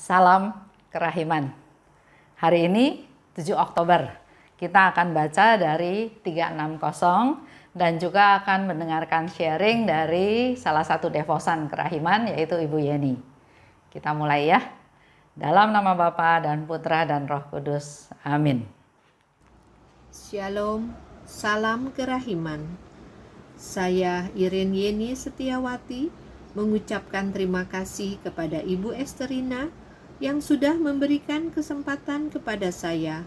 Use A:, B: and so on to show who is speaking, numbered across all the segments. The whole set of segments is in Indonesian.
A: Salam kerahiman. Hari ini 7 Oktober kita akan baca dari 360 dan juga akan mendengarkan sharing dari salah satu devosan kerahiman yaitu Ibu Yeni. Kita mulai ya. Dalam nama Bapa dan Putra dan Roh Kudus. Amin.
B: Shalom, salam kerahiman. Saya Iren Yeni Setiawati mengucapkan terima kasih kepada Ibu Esterina yang sudah memberikan kesempatan kepada saya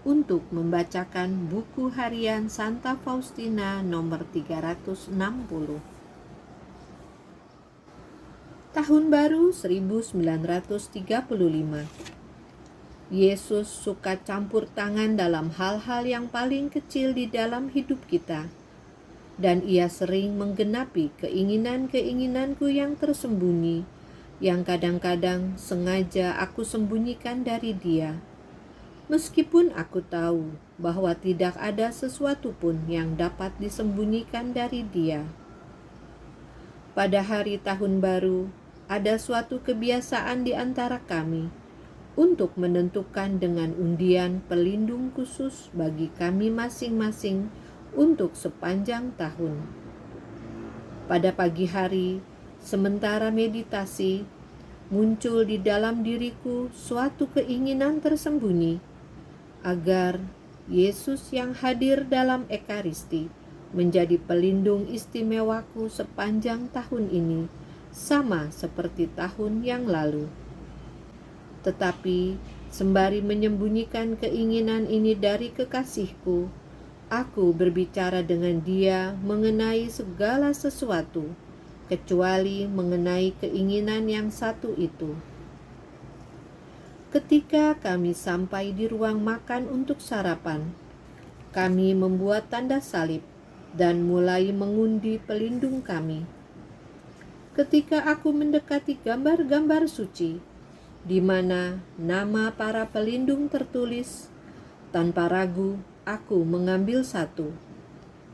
B: untuk membacakan buku harian Santa Faustina nomor 360. Tahun baru 1935. Yesus suka campur tangan dalam hal-hal yang paling kecil di dalam hidup kita. Dan ia sering menggenapi keinginan-keinginanku yang tersembunyi, yang kadang-kadang sengaja aku sembunyikan dari dia. Meskipun aku tahu bahwa tidak ada sesuatu pun yang dapat disembunyikan dari dia. Pada hari tahun baru, ada suatu kebiasaan di antara kami untuk menentukan dengan undian pelindung khusus bagi kami masing-masing untuk sepanjang tahun. Pada pagi hari, sementara meditasi, muncul di dalam diriku suatu keinginan tersembunyi agar Yesus yang hadir dalam Ekaristi menjadi pelindung istimewaku sepanjang tahun ini, sama seperti tahun yang lalu. Tetapi sembari menyembunyikan keinginan ini dari kekasihku, aku berbicara dengan dia mengenai segala sesuatu, kecuali mengenai keinginan yang satu itu. Ketika kami sampai di ruang makan untuk sarapan, kami membuat tanda salib dan mulai mengundi pelindung kami. Ketika aku mendekati gambar-gambar suci, di mana nama para pelindung tertulis, tanpa ragu aku mengambil satu.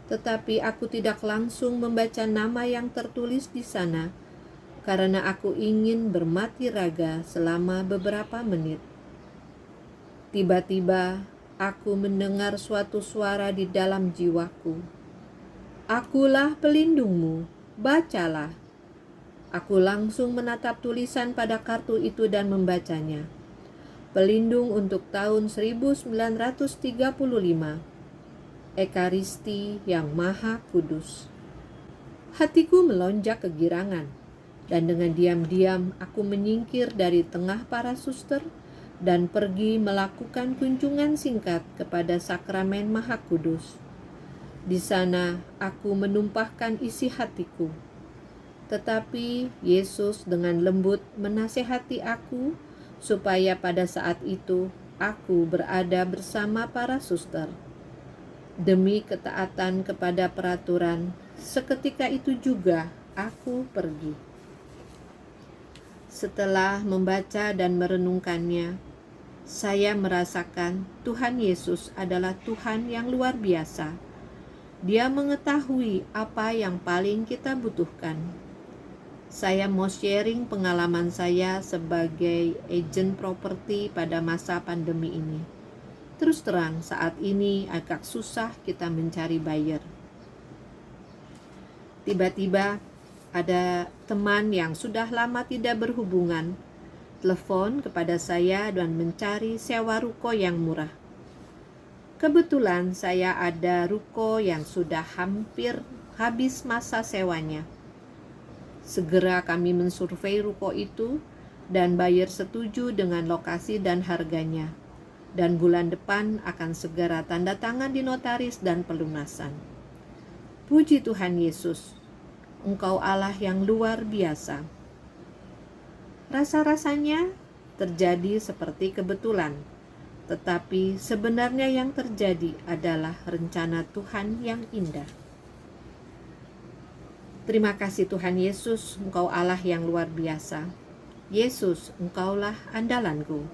B: Tetapi aku tidak langsung membaca nama yang tertulis di sana, karena aku ingin bermati raga selama beberapa menit. Tiba-tiba aku mendengar suatu suara di dalam jiwaku. Akulah pelindungmu, bacalah. Aku langsung menatap tulisan pada kartu itu dan membacanya. Pelindung untuk tahun 1935. Ekaristi yang Maha Kudus. Hatiku melonjak kegirangan, dan dengan diam-diam aku menyingkir dari tengah para suster dan pergi melakukan kunjungan singkat kepada sakramen Maha Kudus. Di sana aku menumpahkan isi hatiku. Tetapi Yesus dengan lembut menasehati aku supaya pada saat itu aku berada bersama para suster. Demi ketaatan kepada peraturan, seketika itu juga aku pergi. Setelah membaca dan merenungkannya, saya merasakan Tuhan Yesus adalah Tuhan yang luar biasa. Dia mengetahui apa yang paling kita butuhkan. Saya mau sharing pengalaman saya sebagai agen properti pada masa pandemi ini. Terus terang, saat ini agak susah kita mencari buyer. Tiba-tiba ada teman yang sudah lama tidak berhubungan, telepon kepada saya dan mencari sewa ruko yang murah. Kebetulan saya ada ruko yang sudah hampir habis masa sewanya. Segera kami mensurvei ruko itu dan buyer setuju dengan lokasi dan harganya. Dan bulan depan akan segera tanda tangan di notaris dan pelunasan. Puji Tuhan Yesus, Engkau Allah yang luar biasa. Rasa-rasanya terjadi seperti kebetulan, tetapi sebenarnya yang terjadi adalah rencana Tuhan yang indah. Terima kasih Tuhan Yesus, Engkau Allah yang luar biasa. Yesus, Engkaulah andalanku.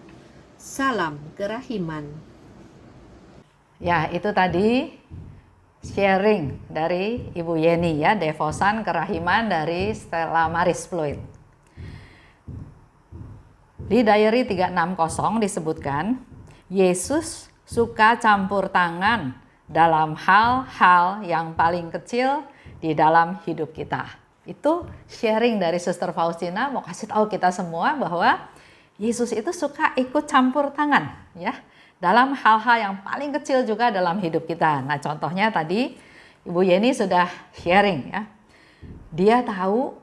B: Salam kerahiman.
A: Ya, itu tadi sharing dari Ibu Yeni ya, devosan kerahiman dari Stella Maris Floyd. Di diary 360 disebutkan, Yesus suka campur tangan dalam hal-hal yang paling kecil di dalam hidup kita. Itu sharing dari Suster Faustina mau kasih tahu kita semua bahwa Yesus itu suka ikut campur tangan ya dalam hal-hal yang paling kecil juga dalam hidup kita. Nah, contohnya tadi Ibu Yeni sudah sharing ya. Dia tahu,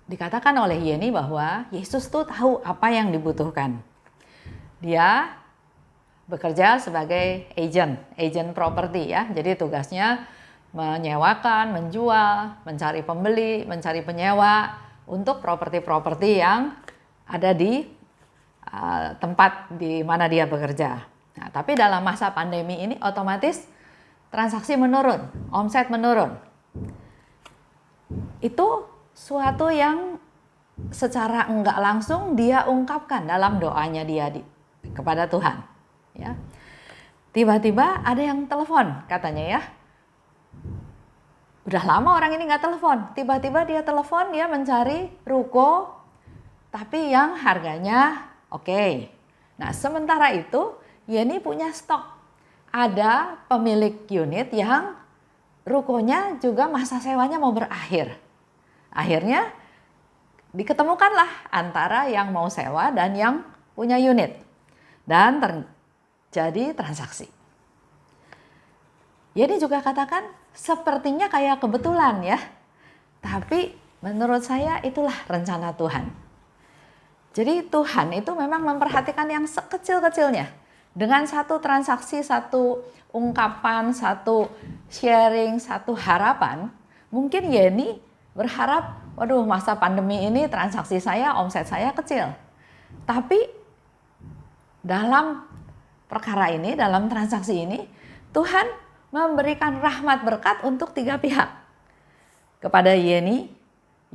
A: dikatakan oleh Yeni bahwa Yesus tuh tahu apa yang dibutuhkan. Dia bekerja sebagai agent properti ya. Jadi tugasnya menyewakan, menjual, mencari pembeli, mencari penyewa untuk properti-properti yang ada di tempat di mana dia bekerja. Nah, tapi dalam masa pandemi ini otomatis transaksi menurun, omset menurun. Itu suatu yang secara enggak langsung dia ungkapkan dalam doanya dia kepada Tuhan. Ya. Tiba-tiba ada yang telepon katanya ya. Udah lama orang ini nggak telepon. Tiba-tiba dia telepon, dia mencari ruko tapi yang harganya oke. Nah, sementara itu Yeni punya stok. Ada pemilik unit yang rukonya juga masa sewanya mau berakhir. Akhirnya diketemukanlah antara yang mau sewa dan yang punya unit. Dan terjadi transaksi. Yeni juga katakan sepertinya kayak kebetulan ya. Tapi menurut saya itulah rencana Tuhan. Jadi Tuhan itu memang memperhatikan yang sekecil-kecilnya. Dengan satu transaksi, satu ungkapan, satu sharing, satu harapan, mungkin Yeni berharap, waduh masa pandemi ini transaksi saya, omset saya kecil. Tapi dalam perkara ini, dalam transaksi ini, Tuhan memberikan rahmat berkat untuk 3 pihak. Kepada Yeni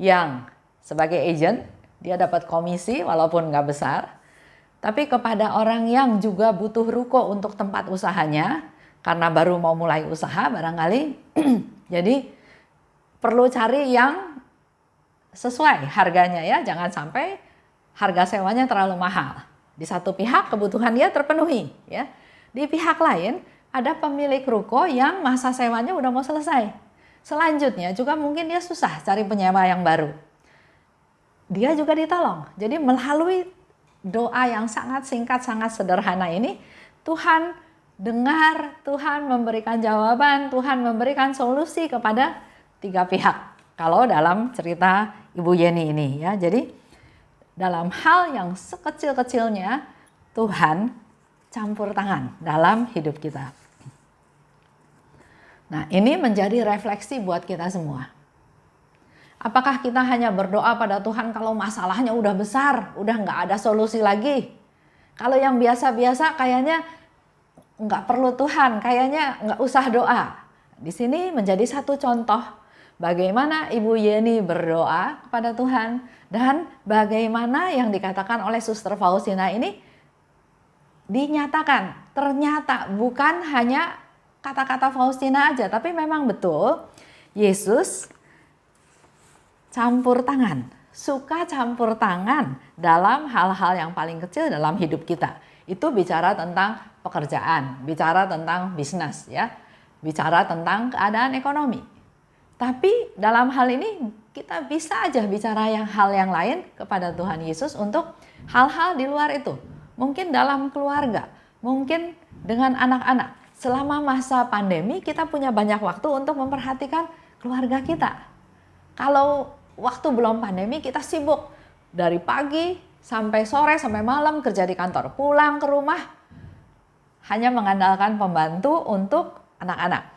A: yang sebagai agent, dia dapat komisi walaupun nggak besar. Tapi kepada orang yang juga butuh ruko untuk tempat usahanya, karena baru mau mulai usaha barangkali, jadi perlu cari yang sesuai harganya ya, jangan sampai harga sewanya terlalu mahal. Di satu pihak kebutuhan dia terpenuhi ya. Di pihak lain ada pemilik ruko yang masa sewanya udah mau selesai. Selanjutnya juga mungkin dia susah cari penyewa yang baru. Dia juga ditolong. Jadi melalui doa yang sangat singkat, sangat sederhana ini, Tuhan dengar, Tuhan memberikan jawaban, Tuhan memberikan solusi kepada 3 pihak. Kalau dalam cerita Ibu Yeni ini ya, jadi dalam hal yang sekecil-kecilnya Tuhan campur tangan dalam hidup kita. Nah, ini menjadi refleksi buat kita semua. Apakah kita hanya berdoa pada Tuhan kalau masalahnya udah besar, udah nggak ada solusi lagi? Kalau yang biasa-biasa kayaknya nggak perlu Tuhan, kayaknya nggak usah doa. Di sini menjadi satu contoh bagaimana Ibu Yeni berdoa kepada Tuhan dan bagaimana yang dikatakan oleh Suster Faustina ini dinyatakan. Ternyata bukan hanya kata-kata Faustina aja, tapi memang betul Yesus campur tangan, suka campur tangan dalam hal-hal yang paling kecil dalam hidup kita. Itu bicara tentang pekerjaan, bicara tentang bisnis ya, bicara tentang keadaan ekonomi. Tapi dalam hal ini kita bisa aja bicara hal yang lain kepada Tuhan Yesus untuk hal-hal di luar itu. Mungkin dalam keluarga, mungkin dengan anak-anak. Selama masa pandemi kita punya banyak waktu untuk memperhatikan keluarga kita. Kalau waktu belum pandemi kita sibuk dari pagi sampai sore sampai malam kerja di kantor, pulang ke rumah hanya mengandalkan pembantu untuk anak-anak.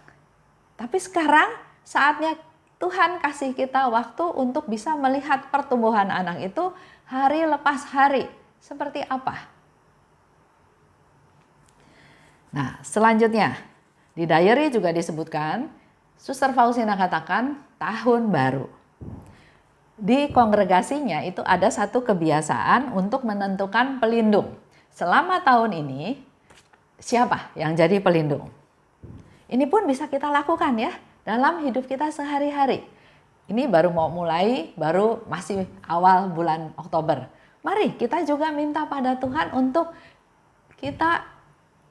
A: Tapi sekarang saatnya Tuhan kasih kita waktu untuk bisa melihat pertumbuhan anak itu hari lepas hari seperti apa. Nah, selanjutnya di diary juga disebutkan, Suster Faustina katakan tahun baru. Di kongregasinya itu ada satu kebiasaan untuk menentukan pelindung. Selama tahun ini, siapa yang jadi pelindung? Ini pun bisa kita lakukan ya dalam hidup kita sehari-hari. Ini baru mau mulai, baru masih awal bulan Oktober. mari kita juga minta pada Tuhan untuk kita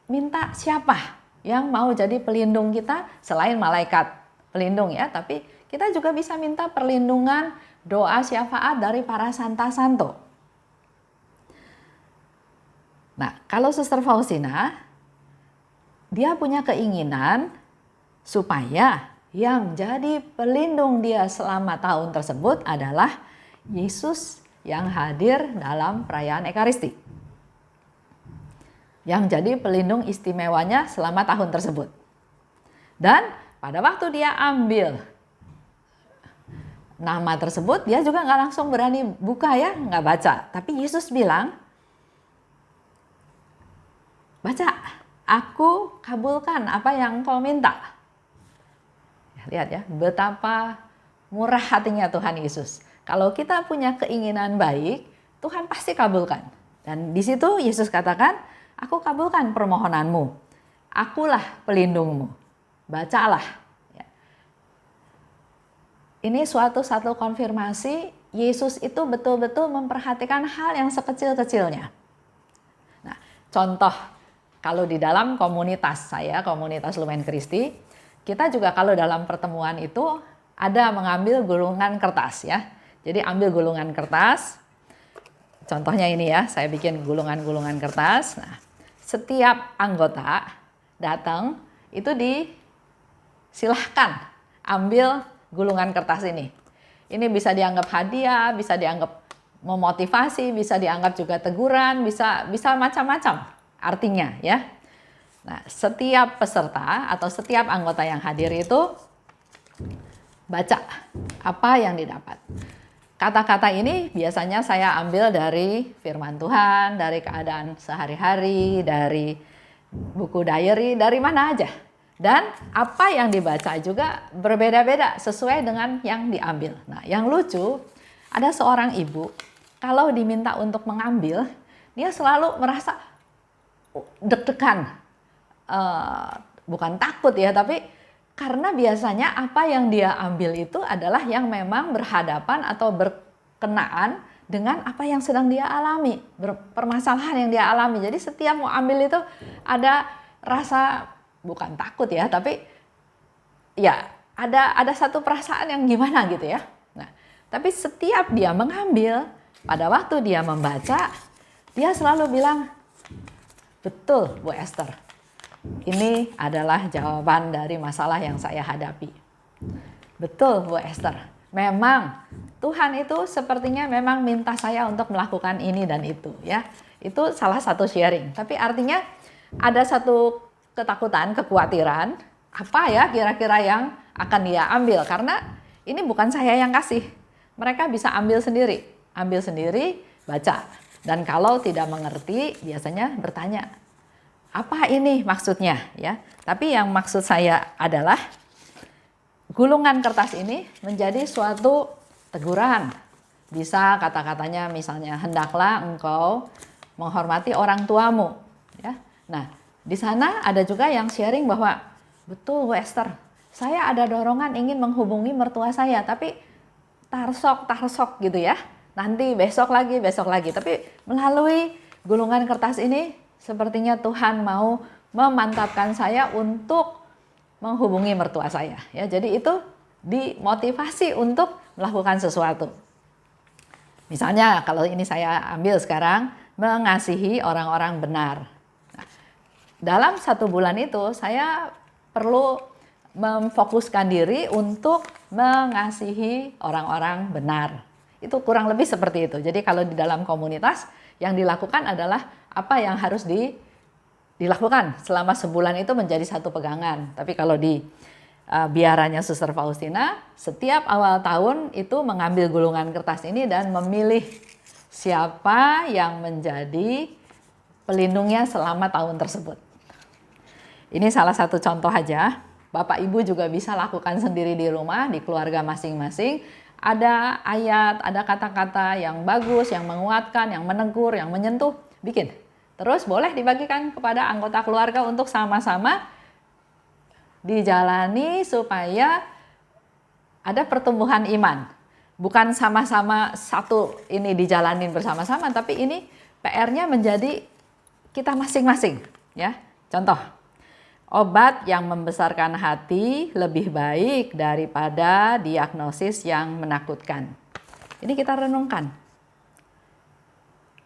A: minta siapa yang mau jadi pelindung kita selain malaikat pelindung ya, tapi kita juga bisa minta perlindungan, doa syafaat dari para Santa Santo. Nah, kalau Suster Faustina, dia punya keinginan supaya yang jadi pelindung dia selama tahun tersebut adalah Yesus yang hadir dalam perayaan Ekaristi. Yang jadi pelindung istimewanya selama tahun tersebut. Dan pada waktu dia ambil nama tersebut, dia juga nggak langsung berani buka ya, nggak baca. Tapi Yesus bilang, baca, aku kabulkan apa yang kau minta. Lihat ya, betapa murah hatinya Tuhan Yesus. Kalau kita punya keinginan baik, Tuhan pasti kabulkan. Dan di situ Yesus katakan, aku kabulkan permohonanmu. Akulah pelindungmu. Bacalah. Ya. Ini satu konfirmasi, Yesus itu betul-betul memperhatikan hal yang sekecil-kecilnya. Nah, contoh, kalau di dalam komunitas saya, komunitas Lumen Christi, kita juga kalau dalam pertemuan itu ada mengambil gulungan kertas ya. Jadi ambil gulungan kertas, contohnya ini ya, saya bikin gulungan-gulungan kertas. Nah, setiap anggota datang itu disilahkan ambil gulungan kertas ini. Ini bisa dianggap hadiah, bisa dianggap memotivasi, bisa dianggap juga teguran, bisa macam-macam artinya ya. Nah, setiap peserta atau setiap anggota yang hadir itu baca apa yang didapat. Kata-kata ini biasanya saya ambil dari firman Tuhan, dari keadaan sehari-hari, dari buku diary, dari mana aja. Dan apa yang dibaca juga berbeda-beda sesuai dengan yang diambil. Nah, yang lucu, ada seorang ibu, kalau diminta untuk mengambil, dia selalu merasa deg-degan. Bukan takut ya, tapi karena biasanya apa yang dia ambil itu adalah yang memang berhadapan atau berkenaan dengan apa yang sedang dia alami, permasalahan yang dia alami. Jadi setiap mau ambil itu ada rasa bukan takut ya, tapi ya ada satu perasaan yang gimana gitu ya. Nah, tapi setiap dia mengambil, pada waktu dia membaca, dia selalu bilang, betul Bu Esther, ini adalah jawaban dari masalah yang saya hadapi. Betul Bu Esther, memang Tuhan itu sepertinya memang minta saya untuk melakukan ini dan itu ya. Itu salah satu sharing. Tapi artinya ada satu ketakutan, kekhawatiran, apa ya kira-kira yang akan dia ambil. Karena ini bukan saya yang kasih. Mereka bisa ambil sendiri, baca. Dan kalau tidak mengerti, biasanya bertanya, apa ini maksudnya ya? Tapi yang maksud saya adalah gulungan kertas ini menjadi suatu teguran. Bisa kata-katanya misalnya, hendaklah engkau menghormati orang tuamu ya. Nah, di sana ada juga yang sharing bahwa betul Bu Esther, saya ada dorongan ingin menghubungi mertua saya, tapi tarsok gitu ya. Nanti besok lagi. Tapi melalui gulungan kertas ini sepertinya Tuhan mau memantapkan saya untuk menghubungi mertua saya. Ya, jadi itu dimotivasi untuk melakukan sesuatu. Misalnya kalau ini saya ambil sekarang, mengasihi orang-orang benar. Nah, dalam 1 bulan itu saya perlu memfokuskan diri untuk mengasihi orang-orang benar. Itu kurang lebih seperti itu. Jadi kalau di dalam komunitas yang dilakukan adalah apa yang harus dilakukan selama sebulan itu menjadi satu pegangan. Tapi kalau di biaranya Suster Faustina, setiap awal tahun itu mengambil gulungan kertas ini dan memilih siapa yang menjadi pelindungnya selama tahun tersebut. Ini salah satu contoh aja. Bapak Ibu juga bisa lakukan sendiri di rumah, di keluarga masing-masing. Ada ayat, ada kata-kata yang bagus, yang menguatkan, yang menegur, yang menyentuh, bikin. Terus boleh dibagikan kepada anggota keluarga untuk sama-sama dijalani supaya ada pertumbuhan iman. bukan sama-sama satu ini dijalanin bersama-sama, tapi ini PR-nya menjadi kita masing-masing, ya. Contoh, obat yang membesarkan hati lebih baik daripada diagnosis yang menakutkan. Ini kita renungkan.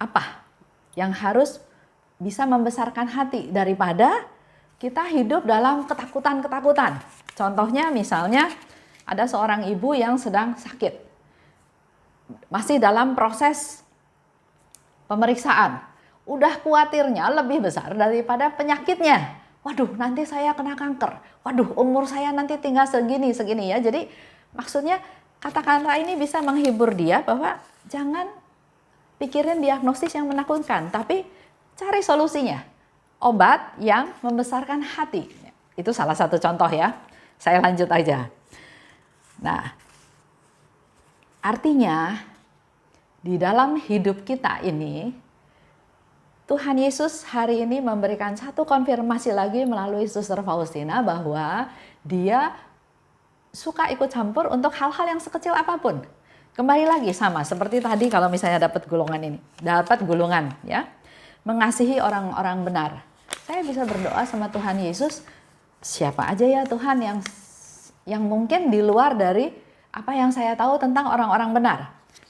A: Apa yang harus bisa membesarkan hati daripada kita hidup dalam ketakutan-ketakutan. Contohnya misalnya ada seorang ibu yang sedang sakit. Masih dalam proses pemeriksaan. Udah khawatirnya lebih besar daripada penyakitnya. Waduh, nanti saya kena kanker. Waduh, umur saya nanti tinggal segini ya. Jadi maksudnya kata-kata ini bisa menghibur dia bahwa jangan pikirin diagnosis yang menakutkan, tapi cari solusinya. Obat yang membesarkan hati. Itu salah satu contoh ya. Saya lanjut aja. Nah, artinya di dalam hidup kita ini, Tuhan Yesus hari ini memberikan satu konfirmasi lagi melalui Suster Faustina bahwa dia suka ikut campur untuk hal-hal yang sekecil apapun. Kembali lagi sama seperti tadi kalau misalnya dapat gulungan ya. Mengasihi orang-orang benar. Saya bisa berdoa sama Tuhan Yesus, siapa aja ya Tuhan yang mungkin di luar dari apa yang saya tahu tentang orang-orang benar.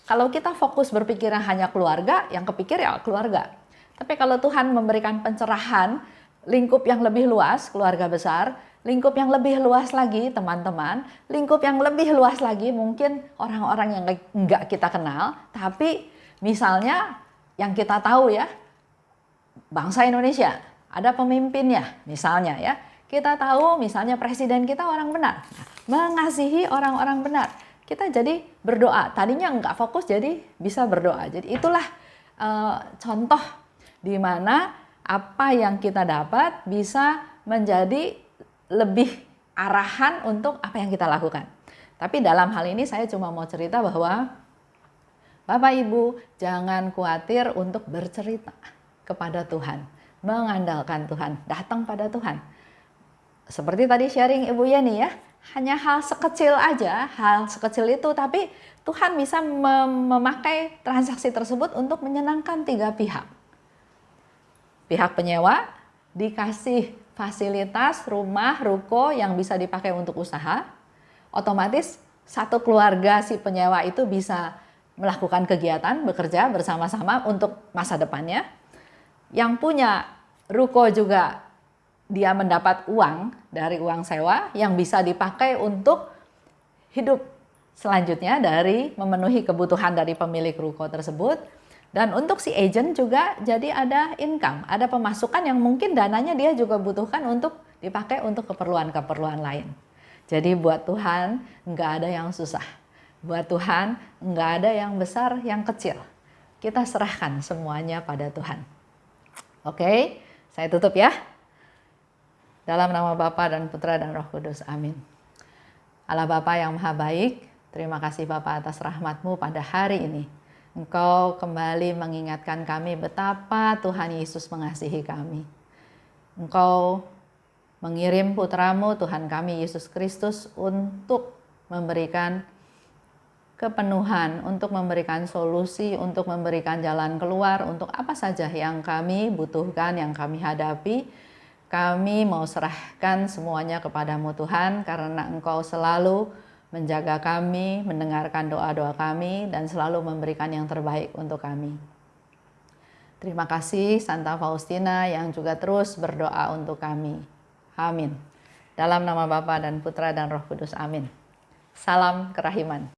A: Kalau kita fokus berpikiran hanya keluarga, yang kepikir ya keluarga. Tapi kalau Tuhan memberikan pencerahan, lingkup yang lebih luas, keluarga besar, lingkup yang lebih luas lagi teman-teman, lingkup yang lebih luas lagi mungkin orang-orang yang enggak kita kenal, tapi misalnya yang kita tahu ya, bangsa Indonesia, ada pemimpinnya misalnya ya. Kita tahu misalnya presiden kita orang benar, mengasihi orang-orang benar. Kita jadi berdoa, tadinya enggak fokus jadi bisa berdoa. Jadi itulah contoh di mana apa yang kita dapat bisa menjadi lebih arahan untuk apa yang kita lakukan. Tapi dalam hal ini saya cuma mau cerita bahwa Bapak Ibu jangan khawatir untuk bercerita kepada Tuhan, mengandalkan Tuhan, datang pada Tuhan. Seperti tadi sharing Ibu Yeni ya, hanya hal sekecil aja, hal sekecil itu, tapi Tuhan bisa memakai transaksi tersebut untuk menyenangkan tiga pihak. Pihak penyewa dikasih fasilitas rumah, ruko yang bisa dipakai untuk usaha, otomatis satu keluarga si penyewa itu bisa melakukan kegiatan, bekerja bersama-sama untuk masa depannya. Yang punya ruko juga dia mendapat uang dari uang sewa yang bisa dipakai untuk hidup selanjutnya dari memenuhi kebutuhan dari pemilik ruko tersebut. Dan untuk si agent juga jadi ada income, ada pemasukan yang mungkin dananya dia juga butuhkan untuk dipakai untuk keperluan-keperluan lain. Jadi buat Tuhan nggak ada yang susah. Buat Tuhan nggak ada yang besar, yang kecil. Kita serahkan semuanya pada Tuhan. Oke, saya tutup ya. Dalam nama Bapa dan Putra dan Roh Kudus. Amin. Allah Bapa yang Maha Baik, terima kasih Bapa atas rahmat-Mu pada hari ini. Engkau kembali mengingatkan kami betapa Tuhan Yesus mengasihi kami. Engkau mengirim putra-Mu Tuhan kami Yesus Kristus untuk memberikan kepenuhan, untuk memberikan solusi, untuk memberikan jalan keluar, untuk apa saja yang kami butuhkan, yang kami hadapi. Kami mau serahkan semuanya kepadamu Tuhan, karena Engkau selalu menjaga kami, mendengarkan doa-doa kami, dan selalu memberikan yang terbaik untuk kami. Terima kasih Santa Faustina yang juga terus berdoa untuk kami. Amin. Dalam nama Bapa dan Putra dan Roh Kudus. Amin. Salam kerahiman.